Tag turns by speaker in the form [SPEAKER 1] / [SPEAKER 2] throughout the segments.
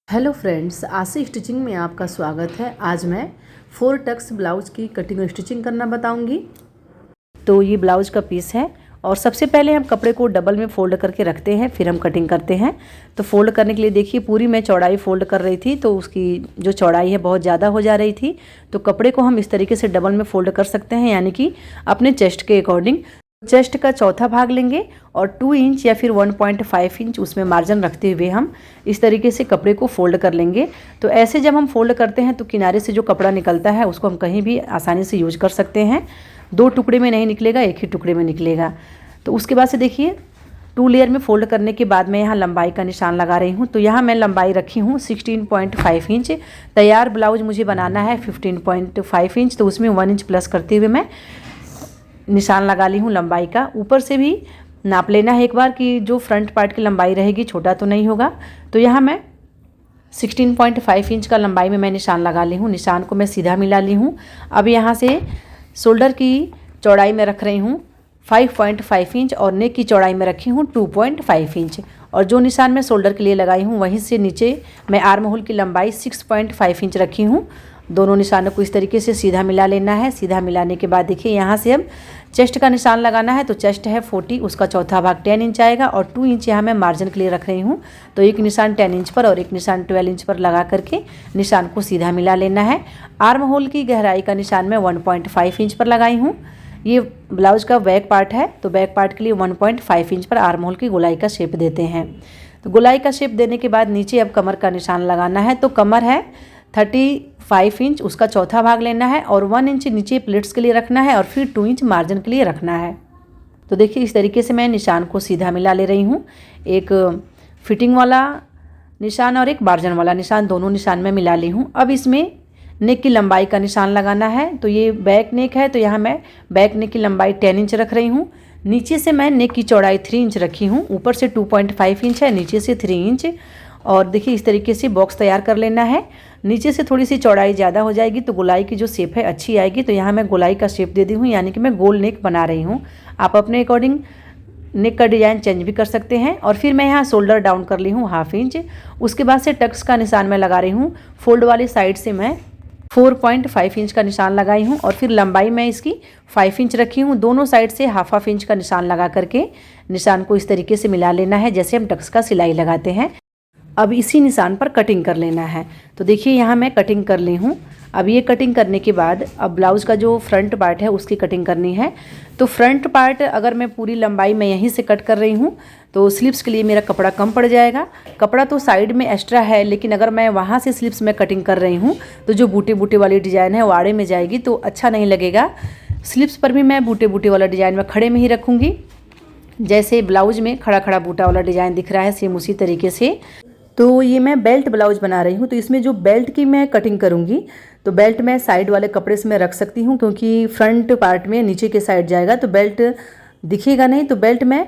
[SPEAKER 1] Hello friends, आशी stitching में आपका स्वागत है। आज मैं 4 टक्स ब्लाउज की कटिंग और स्टिचिंग करना बताऊंगी। तो ये ब्लाउज का पीस है और सबसे पहले हम कपड़े को डबल में फोल्ड करके रखते हैं, फिर हम कटिंग करते हैं। तो फोल्ड करने के लिए देखिए पूरी मैं चौड़ाई फोल्ड कर रही थी, तो उसकी जो चौड़ाई है बहुत ज़्यादा हो जा रही थी। तो कपड़े को हम इस तरीके से डबल में फोल्ड कर सकते हैं, यानी कि अपने चेस्ट के अकॉर्डिंग। चेस्ट का चौथा भाग लेंगे और 2 इंच या फिर 1.5 इंच उसमें मार्जिन रखते हुए हम इस तरीके से कपड़े को फोल्ड कर लेंगे। तो ऐसे जब हम फोल्ड करते हैं तो किनारे से जो कपड़ा निकलता है उसको हम कहीं भी आसानी से यूज कर सकते हैं। 2 टुकड़े में नहीं निकलेगा, एक ही टुकड़े में निकलेगा। तो उसके बाद से देखिए 2 लेयर में फोल्ड करने के बाद मैं यहाँ लंबाई का निशान लगा रही हूँ। तो यहाँ मैं लंबाई रखी हूँ 16.5 इंच। तैयार ब्लाउज मुझे बनाना है 15.5 इंच, तो उसमें 1 इंच प्लस करते हुए मैं निशान लगा ली हूँ लंबाई का। ऊपर से भी नाप लेना है एक बार कि जो फ्रंट पार्ट की लंबाई रहेगी छोटा तो नहीं होगा। तो यहाँ मैं 16.5 इंच का लंबाई में मैं निशान लगा ली हूँ। निशान को मैं सीधा मिला ली हूँ। अब यहाँ से शोल्डर की चौड़ाई में रख रही हूँ 5.5 इंच और नेक की चौड़ाई में रखी हूँ 2.5 इंच। और जो निशान मैं शोल्डर के लिए लगाई हूँ वहीं से नीचे मैं आर्म होल की लंबाई 6.5 इंच रखी हूँ। दोनों निशानों को इस तरीके से सीधा मिला लेना है। सीधा मिलाने के बाद देखिए यहाँ से अब चेस्ट का निशान लगाना है। तो चेस्ट है 40, उसका चौथा भाग 10 इंच आएगा और 2 इंच यहाँ मैं मार्जिन के लिए रख रही हूँ। तो एक निशान 10 इंच पर और एक निशान 12 इंच पर लगा करके निशान को सीधा मिला लेना है। आर्म होल की गहराई का निशान मैं 1.5 इंच पर लगाई हूँ। ये ब्लाउज का बैक पार्ट है, तो बैक पार्ट के लिए 1.5 इंच पर आर्म होल की गोलाई का शेप देते हैं। तो गोलाई का शेप देने के बाद नीचे अब कमर का निशान लगाना है। तो कमर है 35 इंच, उसका चौथा भाग लेना है और 1 इंच नीचे प्लेट्स के लिए रखना है और फिर 2 इंच मार्जिन के लिए रखना है। तो देखिए इस तरीके से मैं निशान को सीधा मिला ले रही हूँ। एक फिटिंग वाला निशान और एक मार्जिन वाला निशान, दोनों निशान में मिला ली हूँ। अब इसमें नेक की लंबाई का निशान लगाना है। तो ये बैक नेक है, तो यहाँ मैं बैक नेक की लंबाई 10 इंच रख रही हूँ। नीचे से मैं नेक की चौड़ाई 3 इंच रखी हूँ। ऊपर से 2.5 इंच है, नीचे से 3 इंच। और देखिए इस तरीके से बॉक्स तैयार कर लेना है। नीचे से थोड़ी सी चौड़ाई ज़्यादा हो जाएगी तो गोलाई की जो शेप है अच्छी आएगी। तो यहाँ मैं गोलाई का शेप दे दी हूँ, यानी कि मैं गोल नेक बना रही हूँ। आप अपने अकॉर्डिंग नेक का डिज़ाइन चेंज भी कर सकते हैं। और फिर मैं यहाँ शोल्डर डाउन कर ली हूँ 1/2 इंच। उसके बाद से टक्स का निशान मैं लगा रही हूँ। फोल्ड वाली साइड से मैं 4.5 इंच का निशान लगाई हूँ और फिर लंबाई मैं इसकी 5 इंच रखी हूँ। दोनों साइड से 1/2 इंच का निशान लगा करके निशान को इस तरीके से मिला लेना है जैसे हम टक्स का सिलाई लगाते हैं। अब इसी निशान पर कटिंग कर लेना है। तो देखिए यहाँ मैं कटिंग कर ली हूँ। अब ये कटिंग करने के बाद अब ब्लाउज़ का जो फ्रंट पार्ट है उसकी कटिंग करनी है। तो फ्रंट पार्ट अगर मैं पूरी लंबाई में यहीं से कट कर रही हूँ तो स्लिप्स के लिए मेरा कपड़ा कम पड़ जाएगा। कपड़ा तो साइड में एक्स्ट्रा है, लेकिन अगर मैं वहाँ से स्लिप्स में कटिंग कर रही हूँ तो जो बूटे बूटे वाली डिज़ाइन है वो आड़े में जाएगी, तो अच्छा नहीं लगेगा। स्लिप्स पर भी मैं बूटे बूटे वाला डिज़ाइन में खड़े में ही रखूँगी। जैसे ब्लाउज में खड़ा खड़ा बूटा वाला डिज़ाइन दिख रहा है, सेम उसी तरीके से। तो ये मैं बेल्ट ब्लाउज बना रही हूँ। तो इसमें जो बेल्ट की मैं कटिंग करूँगी तो बेल्ट मैं साइड वाले कपड़े से मैं रख सकती हूँ, क्योंकि फ्रंट पार्ट में नीचे के साइड जाएगा तो बेल्ट दिखेगा नहीं। तो बेल्ट मैं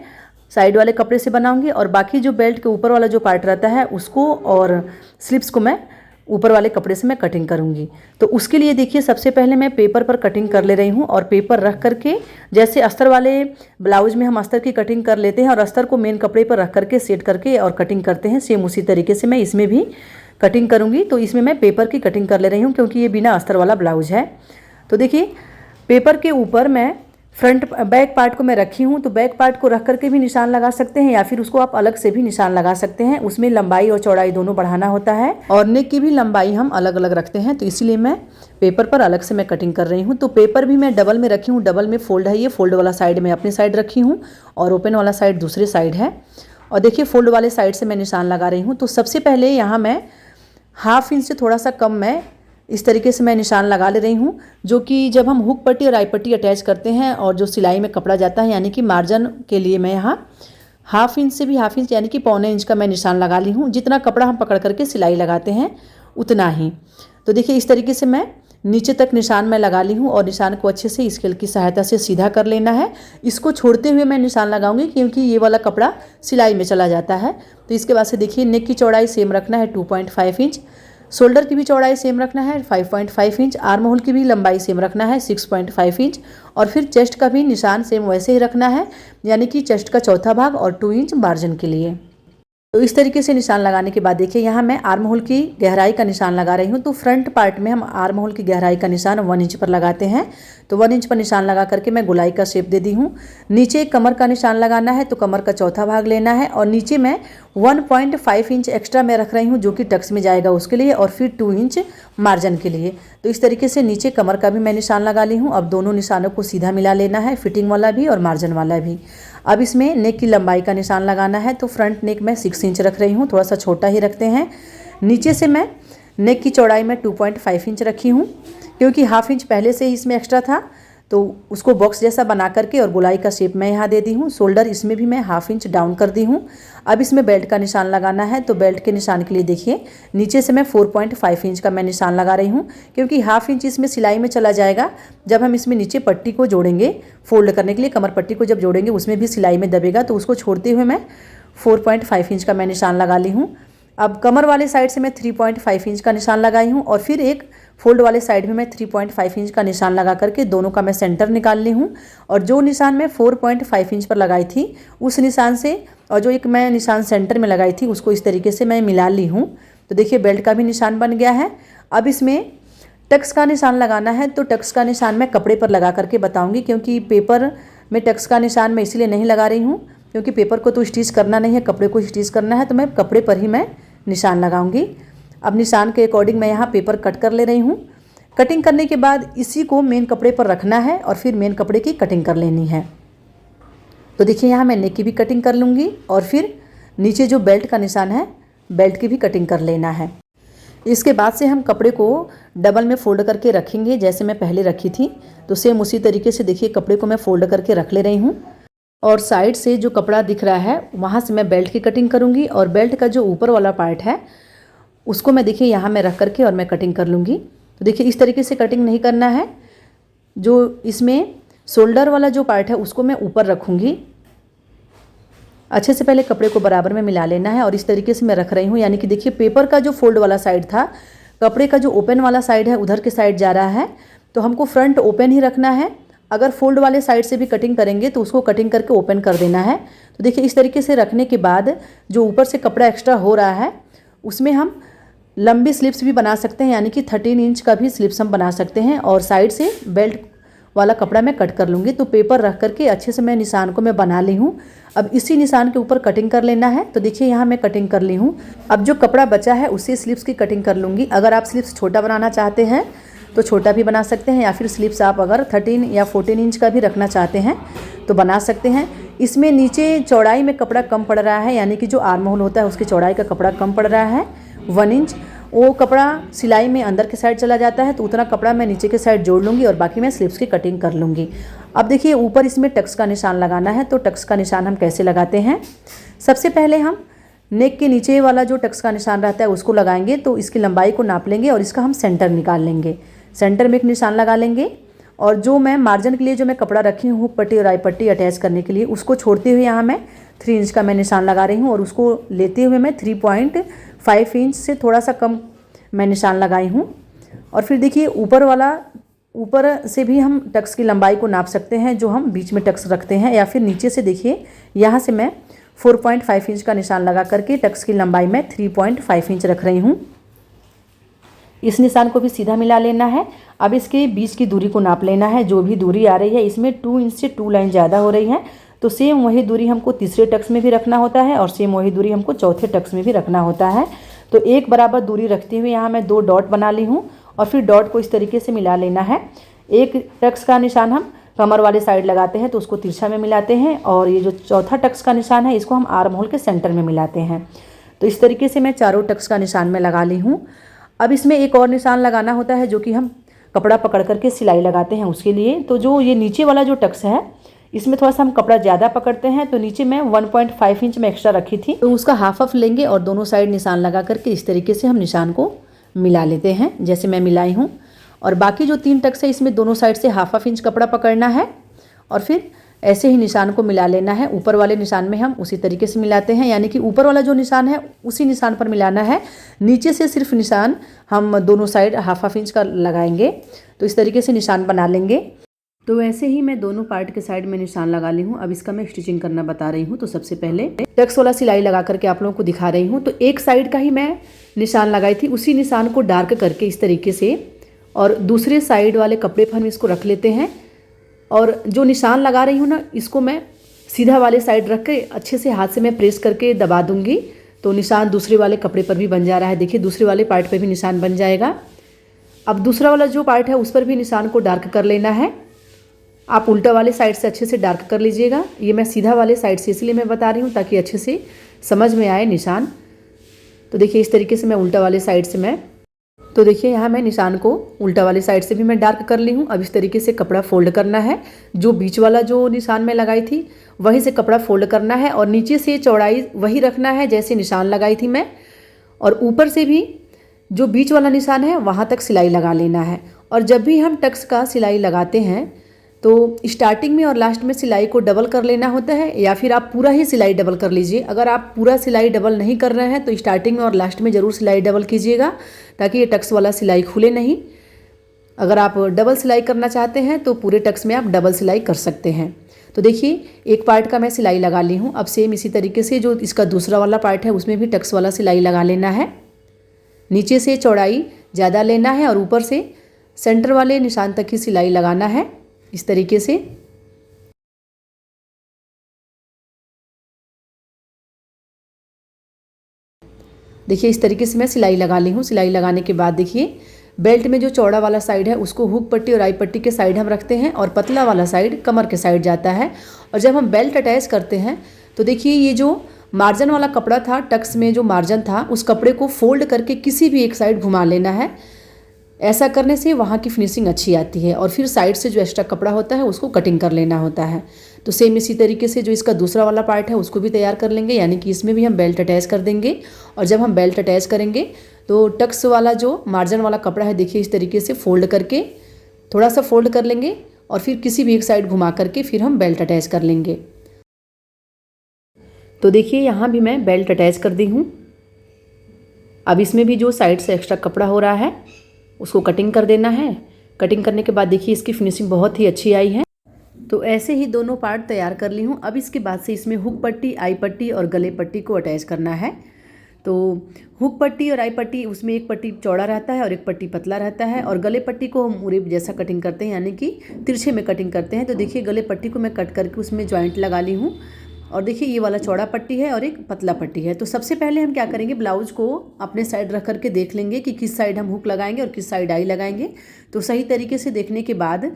[SPEAKER 1] साइड वाले कपड़े से बनाऊँगी और बाकी जो बेल्ट के ऊपर वाला जो पार्ट रहता है उसको और स्लिप्स को मैं ऊपर वाले कपड़े से मैं कटिंग करूँगी। तो उसके लिए देखिए सबसे पहले मैं पेपर पर कटिंग कर ले रही हूँ और पेपर रख करके, जैसे अस्तर वाले ब्लाउज में हम अस्तर की कटिंग कर लेते हैं और अस्तर को मेन कपड़े पर रख करके सेट करके और कटिंग करते हैं, सेम उसी तरीके से मैं इसमें भी कटिंग करूँगी। तो इसमें मैं पेपर की कटिंग कर ले रही हूँ क्योंकि ये बिना अस्तर वाला ब्लाउज है। तो देखिए पेपर के ऊपर मैं फ्रंट बैक पार्ट को मैं रखी हूँ। तो बैक पार्ट को रख करके भी निशान लगा सकते हैं या फिर उसको आप अलग से भी निशान लगा सकते हैं। उसमें लंबाई और चौड़ाई दोनों बढ़ाना होता है और नेक की भी लंबाई हम अलग अलग रखते हैं। तो इसीलिए मैं पेपर पर अलग से मैं कटिंग कर रही हूँ। तो पेपर भी मैं डबल में रखी हूँ। डबल में फोल्ड है, ये फोल्ड वाला साइड मैं अपनी साइड रखी हूँ और ओपन वाला साइड दूसरे साइड है। और देखिए फोल्ड वाले साइड से मैं निशान लगा रही हूँ। तो सबसे पहले यहाँ मैं 1/2 इंच से थोड़ा सा कम मैं इस तरीके से मैं निशान लगा ले रही हूँ, जो कि जब हम हुक पट्टी और आई पट्टी अटैच करते हैं और जो सिलाई में कपड़ा जाता है, यानी कि मार्जिन के लिए मैं यहाँ 1/2 इंच से भी 1/2 इंच यानी कि 1/4 इंच का मैं निशान लगा ली हूँ। जितना कपड़ा हम पकड़ करके सिलाई लगाते हैं उतना ही। तो देखिए इस तरीके से मैं नीचे तक निशान मैं लगा ली हूँ और निशान को अच्छे से स्केल की सहायता से सीधा कर लेना है। इसको छोड़ते हुए मैं निशान लगाऊंगी क्योंकि ये वाला कपड़ा सिलाई में चला जाता है। तो इसके बाद से देखिए नेक की चौड़ाई सेम रखना है 2.5 इंच, शोल्डर की भी चौड़ाई सेम रखना है 5.5 इंच, आर्म होल की भी लंबाई सेम रखना है 6.5 इंच और फिर चेस्ट का भी निशान सेम वैसे ही रखना है, यानी कि चेस्ट का चौथा भाग और 2 इंच मार्जिन के लिए। तो इस तरीके से निशान लगाने के बाद देखिए यहाँ मैं आर्म होल की गहराई का निशान लगा रही हूँ। तो फ्रंट पार्ट में हम आर्म होल की गहराई का निशान 1 इंच पर लगाते हैं। तो 1 इंच पर निशान लगा करके मैं गोलाई का शेप दे दी हूँ। नीचे कमर का निशान लगाना है, तो कमर का चौथा भाग लेना है और नीचे मैं 1.5 इंच एक्स्ट्रा मैं रख रही हूँ जो कि टक्स में जाएगा उसके लिए, और फिर 2 इंच मार्जिन के लिए। तो इस तरीके से नीचे कमर का भी मैं निशान लगा ली हूँ। अब दोनों निशानों को सीधा मिला लेना है, फिटिंग वाला भी और मार्जिन वाला भी। अब इसमें नेक की लंबाई का निशान लगाना है। तो फ्रंट नेक मैं 6 इंच रख रही हूँ, थोड़ा सा छोटा ही रखते हैं। नीचे से मैं नेक की चौड़ाई में 2.5 इंच रखी हूँ, क्योंकि हाफ इंच पहले से ही इसमें एक्स्ट्रा था, तो उसको बॉक्स जैसा बना करके और गोलाई का शेप मैं यहाँ दे दी हूँ। शोल्डर इसमें भी मैं हाफ इंच डाउन कर दी हूँ। अब इसमें बेल्ट का निशान लगाना है। तो बेल्ट के निशान के लिए देखिए नीचे से मैं 4.5 इंच का मैं निशान लगा रही हूँ, क्योंकि हाफ इंच इसमें सिलाई में चला जाएगा। जब हम इसमें नीचे पट्टी को जोड़ेंगे फोल्ड करने के लिए, कमर पट्टी को जब जोड़ेंगे उसमें भी सिलाई में दबेगा, तो उसको छोड़ते हुए मैं 4.5 इंच का मैं निशान लगा ली हूँ। अब कमर वाले साइड से मैं 3.5 इंच का निशान लगाई हूँ और फिर एक फोल्ड वाले साइड में मैं 3.5 इंच का निशान लगा करके दोनों का मैं सेंटर निकाल ली हूँ। और जो निशान मैं 4.5 इंच पर लगाई थी उस निशान से और जो एक मैं निशान सेंटर में लगाई थी उसको इस तरीके से मैं मिला ली हूँ। तो देखिए बेल्ट का भी निशान बन गया है। अब इसमें टक्स का निशान लगाना है। तो टक्स का निशान मैं कपड़े पर लगा करके बताऊँगी, क्योंकि पेपर में टक्स का निशान मैं इसीलिए नहीं लगा रही हूँ, क्योंकि पेपर को तो स्टिच करना नहीं है, कपड़े को स्टिच करना है, तो मैं कपड़े पर ही मैं निशान लगाऊंगी। अब निशान के अकॉर्डिंग मैं यहाँ पेपर कट कर ले रही हूँ। कटिंग करने के बाद इसी को मेन कपड़े पर रखना है और फिर मेन कपड़े की कटिंग कर लेनी है। तो देखिए यहाँ मैं नेक की भी कटिंग कर लूँगी और फिर नीचे जो बेल्ट का निशान है बेल्ट की भी कटिंग कर लेना है। इसके बाद से हम कपड़े को डबल में फोल्ड करके रखेंगे, जैसे मैं पहले रखी थी। तो सेम उसी तरीके से देखिए कपड़े को मैं फोल्ड करके रख ले रही हूँ और साइड से जो कपड़ा दिख रहा है वहाँ से मैं बेल्ट की कटिंग करूँगी और बेल्ट का जो ऊपर वाला पार्ट है उसको मैं देखिए यहाँ मैं रख करके और मैं कटिंग कर लूँगी। तो देखिए इस तरीके से कटिंग नहीं करना है। जो इसमें शोल्डर वाला जो पार्ट है उसको मैं ऊपर रखूँगी। अच्छे से पहले कपड़े को बराबर में मिला लेना है और इस तरीके से मैं रख रही हूँ। यानी कि देखिए पेपर का जो फोल्ड वाला साइड था, कपड़े का जो ओपन वाला साइड है उधर के साइड जा रहा है, तो हमको फ्रंट ओपन ही रखना है। अगर फोल्ड वाले साइड से भी कटिंग करेंगे तो उसको कटिंग करके ओपन कर देना है। तो देखिए इस तरीके से रखने के बाद जो ऊपर से कपड़ा एक्स्ट्रा हो रहा है उसमें हम लंबी स्लिप्स भी बना सकते हैं, यानी कि 13 इंच का भी स्लिप्स हम बना सकते हैं। और साइड से बेल्ट वाला कपड़ा मैं कट कर लूँगी। तो पेपर रख करके अच्छे से मैं निशान को मैं बना ली हूँ। अब इसी निशान के ऊपर कटिंग कर लेना है। तो देखिए यहाँ मैं कटिंग कर ली हूँ। अब जो कपड़ा बचा है उसी स्लिप्स की कटिंग कर लूँगी। अगर आप स्लिप्स छोटा बनाना चाहते हैं तो छोटा भी बना सकते हैं, या फिर स्लिप्स आप अगर 13 या 14 इंच का भी रखना चाहते हैं तो बना सकते हैं। इसमें नीचे चौड़ाई में कपड़ा कम पड़ रहा है, यानी कि जो आर्म होल होता है उसकी चौड़ाई का कपड़ा कम पड़ रहा है 1 इंच। वो कपड़ा सिलाई में अंदर के साइड चला जाता है, तो उतना कपड़ा मैं नीचे के साइड जोड़ लूँगी और बाकी मैं स्लिप्स की कटिंग कर लूँगी। अब देखिए ऊपर इसमें टक्स का निशान लगाना है। तो टक्स का निशान हम कैसे लगाते हैं, सबसे पहले हम नेक के नीचे वाला जो टक्स का निशान रहता है उसको लगाएंगे। तो इसकी लंबाई को नाप लेंगे और इसका हम सेंटर निकाल लेंगे। सेंटर में एक निशान लगा लेंगे और जो मैं मार्जिन के लिए जो मैं कपड़ा रखी हूँ हुक पट्टी और आई पट्टी अटैच करने के लिए, उसको छोड़ते हुए यहाँ मैं 3 इंच का मैं निशान लगा रही हूँ और उसको लेते हुए मैं 3.5 इंच से थोड़ा सा कम मैं निशान लगाई हूँ। और फिर देखिए ऊपर से भी हम टक्स की लंबाई को नाप सकते हैं, जो हम बीच में टक्स रखते हैं, या फिर नीचे से देखिए यहाँ से मैं 4.5 इंच का निशान लगा करके टक्स की लंबाई में 3.5 इंच रख रही हूँ। इस निशान को भी सीधा मिला लेना है। अब इसके बीच की दूरी को नाप लेना है। जो भी दूरी आ रही है इसमें 2 इंच से 2 लाइन ज़्यादा हो रही है, तो सेम वही दूरी हमको तीसरे टक्स में भी रखना होता है और सेम वही दूरी हमको चौथे टक्स में भी रखना होता है। तो एक बराबर दूरी रखते हुए यहाँ मैं 2 डॉट बना ली हूँ और फिर डॉट को इस तरीके से मिला लेना है। एक टक्स का निशान हम कमर वाले साइड लगाते हैं तो उसको तिरछा में मिलाते हैं, और ये जो चौथा टक्स का निशान है इसको हम आर्म होल के सेंटर में मिलाते हैं। तो इस तरीके से मैं चारों टक्स का निशान में लगा ली हूँ। अब इसमें एक और निशान लगाना होता है जो कि हम कपड़ा पकड़ करके सिलाई लगाते हैं उसके लिए। तो जो ये नीचे वाला जो टक्स है इसमें थोड़ा सा हम कपड़ा ज़्यादा पकड़ते हैं, तो नीचे मैं 1.5 इंच में एक्स्ट्रा रखी थी, तो उसका हाफ लेंगे और दोनों साइड निशान लगा करके इस तरीके से हम निशान को मिला लेते हैं, जैसे मैं मिलाई हूँ। और बाकी जो 3 टक्स है इसमें दोनों साइड से हाफ इंच कपड़ा पकड़ना है और फिर ऐसे ही निशान को मिला लेना है। ऊपर वाले निशान में हम उसी तरीके से मिलाते हैं, यानी कि ऊपर वाला जो निशान है उसी निशान पर मिलाना है। नीचे से सिर्फ निशान हम दोनों साइड हाफ इंच का लगाएंगे। तो इस तरीके से निशान बना लेंगे। तो ऐसे ही मैं दोनों पार्ट के साइड में निशान लगा ली हूँ। अब इसका मैं स्टिचिंग करना बता रही हूँ। तो सबसे पहले टक्स वाला सिलाई लगा करके आप लोगों को दिखा रही हूँ। तो एक साइड का ही मैं निशान लगाई थी, उसी निशान को डार्क करके इस तरीके से, और दूसरे साइड वाले कपड़े पर हम इसको रख लेते हैं। और जो निशान लगा रही हूँ ना, इसको मैं सीधा वाले साइड रख के अच्छे से हाथ से मैं प्रेस करके दबा दूंगी। तो निशान दूसरे वाले कपड़े पर भी बन जा रहा है। देखिए दूसरे वाले पार्ट पर भी निशान बन जाएगा। अब दूसरा वाला जो पार्ट है उस पर भी निशान को डार्क कर लेना है। आप उल्टा वाले साइड से अच्छे से डार्क कर लीजिएगा। ये मैं सीधा वाले साइड से इसलिए मैं बता रही हूँ ताकि अच्छे से समझ में आए निशान। तो देखिए इस तरीके से मैं उल्टा वाले साइड से तो देखिए यहाँ मैं निशान को उल्टा वाली साइड से भी मैं डार्क कर ली हूँ। अब इस तरीके से कपड़ा फोल्ड करना है। जो बीच वाला जो निशान मैं लगाई थी वहीं से कपड़ा फोल्ड करना है और नीचे से चौड़ाई वही रखना है जैसे निशान लगाई थी मैं, और ऊपर से भी जो बीच वाला निशान है वहाँ तक सिलाई लगा लेना है। और जब भी हम टक्स का सिलाई लगाते हैं तो स्टार्टिंग में और लास्ट में सिलाई को डबल कर लेना होता है, या फिर आप पूरा ही सिलाई डबल कर लीजिए। अगर आप पूरा सिलाई डबल नहीं कर रहे हैं तो स्टार्टिंग में और लास्ट में ज़रूर सिलाई डबल कीजिएगा ताकि ये टक्स वाला सिलाई खुले नहीं। अगर आप डबल सिलाई करना चाहते हैं तो पूरे टक्स में आप डबल सिलाई कर सकते हैं। तो देखिए एक पार्ट का मैं सिलाई लगा ली हूँ। अब सेम इसी तरीके से जो इसका दूसरा वाला पार्ट है उसमें भी टक्स वाला सिलाई लगा लेना है। नीचे से चौड़ाई ज़्यादा लेना है और ऊपर से सेंटर वाले निशान तक ही सिलाई लगाना है इस तरीके से। देखिए इस तरीके से मैं सिलाई लगा ली हूँ। सिलाई लगाने के बाद देखिए बेल्ट में जो चौड़ा वाला साइड है उसको हुक पट्टी और आई पट्टी के साइड हम रखते हैं और पतला वाला साइड कमर के साइड जाता है। और जब हम बेल्ट अटैच करते हैं तो देखिए ये जो मार्जिन वाला कपड़ा था, टक्स में जो मार्जिन था, उस कपड़े को फोल्ड करके किसी भी एक साइड घुमा लेना है। ऐसा करने से वहाँ की फिनिशिंग अच्छी आती है। और फिर साइड से जो एक्स्ट्रा कपड़ा होता है उसको कटिंग कर लेना होता है। तो सेम इसी तरीके से जो इसका दूसरा वाला पार्ट है उसको भी तैयार कर लेंगे, यानी कि इसमें भी हम बेल्ट अटैच कर देंगे। और जब हम बेल्ट अटैच करेंगे तो टक्स वाला जो मार्जिन वाला कपड़ा है देखिए इस तरीके से फोल्ड करके थोड़ा सा फोल्ड कर लेंगे और फिर किसी भी एक साइड घुमा करके फिर हम बेल्ट अटैच कर लेंगे। तो देखिए यहाँ भी मैं बेल्ट अटैच कर दी हूँ। अब इसमें भी जो साइड से एक्स्ट्रा कपड़ा हो रहा है उसको कटिंग कर देना है। कटिंग करने के बाद देखिए इसकी फिनिशिंग बहुत ही अच्छी आई है। तो ऐसे ही दोनों पार्ट तैयार कर ली हूँ। अब इसके बाद से इसमें हुक पट्टी, आई पट्टी और गले पट्टी को अटैच करना है। तो हुक पट्टी और आई पट्टी, उसमें एक पट्टी चौड़ा रहता है और एक पट्टी पतला रहता है। और गले पट्टी को हम मुरे जैसा कटिंग करते हैं, यानी कि तिरछे में कटिंग करते हैं। तो देखिए गले पट्टी को मैं कट करके उसमें जॉइंट लगा ली हूँ। और देखिए ये वाला चौड़ा पट्टी है और एक पतला पट्टी है। तो सबसे पहले हम क्या करेंगे, ब्लाउज को अपने साइड रख करके देख लेंगे कि किस साइड हम हुक लगाएंगे और किस साइड आई लगाएंगे। तो सही तरीके से देखने के बाद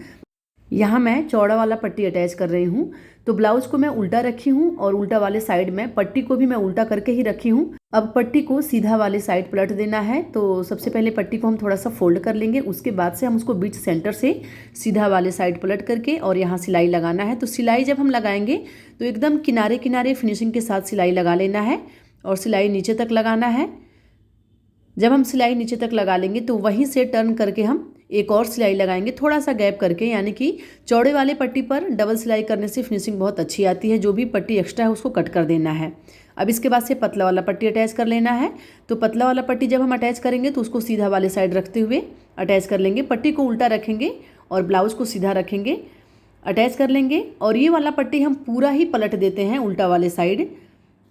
[SPEAKER 1] यहाँ मैं चौड़ा वाला पट्टी अटैच कर रही हूँ। तो ब्लाउज को मैं उल्टा रखी हूँ और उल्टा वाले साइड में पट्टी को भी मैं उल्टा करके ही रखी हूँ। अब पट्टी को सीधा वाले साइड पलट देना है। तो सबसे पहले पट्टी को हम थोड़ा सा फोल्ड कर लेंगे, उसके बाद से हम उसको बीच सेंटर से सीधा वाले साइड पलट करके और यहाँ सिलाई लगाना है। तो सिलाई जब हम लगाएंगे तो एकदम किनारे किनारे फिनिशिंग के साथ सिलाई लगा लेना है और सिलाई नीचे तक लगाना है। जब हम सिलाई नीचे तक लगा लेंगे तो वहीं से टर्न करके हम एक और सिलाई लगाएंगे, थोड़ा सा गैप करके, यानी कि चौड़े वाले पट्टी पर डबल सिलाई करने से फिनिशिंग बहुत अच्छी आती है। जो भी पट्टी एक्स्ट्रा है उसको कट कर देना है। अब इसके बाद से पतला वाला पट्टी अटैच कर लेना है। तो पतला वाला पट्टी जब हम अटैच करेंगे तो उसको सीधा वाले साइड रखते हुए अटैच कर लेंगे। पट्टी को उल्टा रखेंगे और ब्लाउज को सीधा रखेंगे, अटैच कर लेंगे। और ये वाला पट्टी हम पूरा ही पलट देते हैं उल्टा वाले साइड।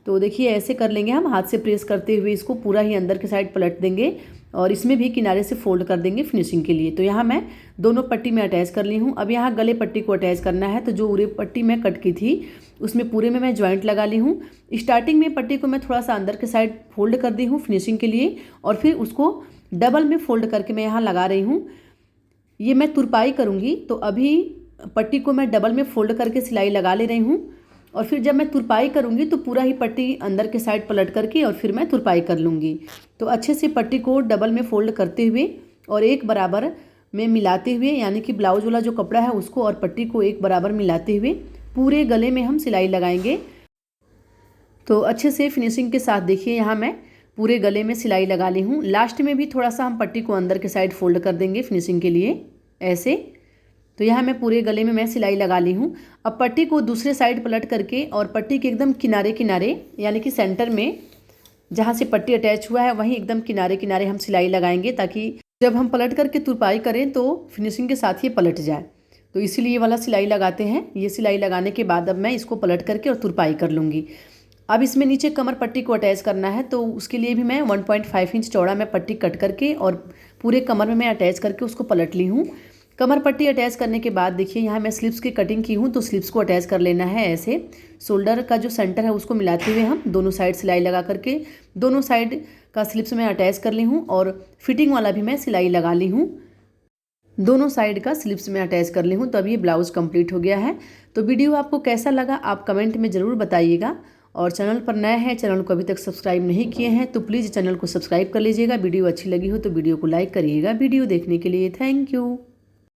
[SPEAKER 1] तो देखिए ऐसे कर लेंगे, हम हाथ से प्रेस करते हुए इसको पूरा ही अंदर के साइड पलट देंगे और इसमें भी किनारे से फोल्ड कर देंगे फिनिशिंग के लिए। तो यहाँ मैं दोनों पट्टी में अटैच कर ली हूँ। अब यहाँ गले पट्टी को अटैच करना है। तो जो उरे पट्टी मैं कट की थी उसमें पूरे में मैं जॉइंट लगा ली हूँ। स्टार्टिंग में पट्टी को मैं थोड़ा सा अंदर के साइड फोल्ड कर दी हूँ फिनिशिंग के लिए, और फिर उसको डबल में फोल्ड करके मैं यहाँ लगा रही हूँ। ये मैं तुरपाई करूँगी, तो अभी पट्टी को मैं डबल में फोल्ड करके सिलाई लगा ले रही हूँ। और फिर जब मैं तुरपाई करूँगी तो पूरा ही पट्टी अंदर के साइड पलट करके और फिर मैं तुरपाई कर लूँगी। तो अच्छे से पट्टी को डबल में फोल्ड करते हुए और एक बराबर में मिलाते हुए, यानी कि ब्लाउज वाला जो कपड़ा है उसको और पट्टी को एक बराबर मिलाते हुए पूरे गले में हम सिलाई लगाएंगे। तो अच्छे से फिनिशिंग के साथ देखिए यहाँ मैं पूरे गले में सिलाई लगा ली हूँ। लास्ट में भी थोड़ा सा हम पट्टी को अंदर के साइड फोल्ड कर देंगे फिनिशिंग के लिए, ऐसे। तो यहाँ मैं पूरे गले में मैं सिलाई लगा ली हूँ। अब पट्टी को दूसरे साइड पलट करके और पट्टी के एकदम किनारे किनारे, यानी कि सेंटर में जहाँ से पट्टी अटैच हुआ है वहीं एकदम किनारे किनारे हम सिलाई लगाएंगे, ताकि जब हम पलट करके तुरपाई करें तो फिनिशिंग के साथ ये पलट जाए। तो इसीलिए ये वाला सिलाई लगाते हैं। ये सिलाई लगाने के बाद अब मैं इसको पलट करके और तुरपाई कर लूँगी। अब इसमें नीचे कमर पट्टी को अटैच करना है, तो उसके लिए भी मैं 1.5 इंच चौड़ा मैं पट्टी कट करके और पूरे कमर में मैं अटैच करके उसको पलट ली हूँ। कमर पट्टी अटैच करने के बाद देखिए यहाँ मैं स्लिप्स की कटिंग की हूँ, तो स्लिप्स को अटैच कर लेना है ऐसे। शोल्डर का जो सेंटर है उसको मिलाते हुए हम दोनों साइड सिलाई लगा करके दोनों साइड का स्लिप्स मैं अटैच कर ली हूँ और फिटिंग वाला भी मैं सिलाई लगा ली हूँ। दोनों साइड का स्लिप्स में अटैच कर ली हूँ। तो अब ये ब्लाउज़ कंप्लीट हो गया है। तो वीडियो आपको कैसा लगा आप कमेंट में ज़रूर बताइएगा। और चैनल पर नए हैं, चैनल को अभी तक सब्सक्राइब नहीं किए हैं तो प्लीज़ चैनल को सब्सक्राइब कर लीजिएगा। वीडियो अच्छी लगी हो तो वीडियो को लाइक करिएगा। वीडियो देखने के लिए थैंक यू।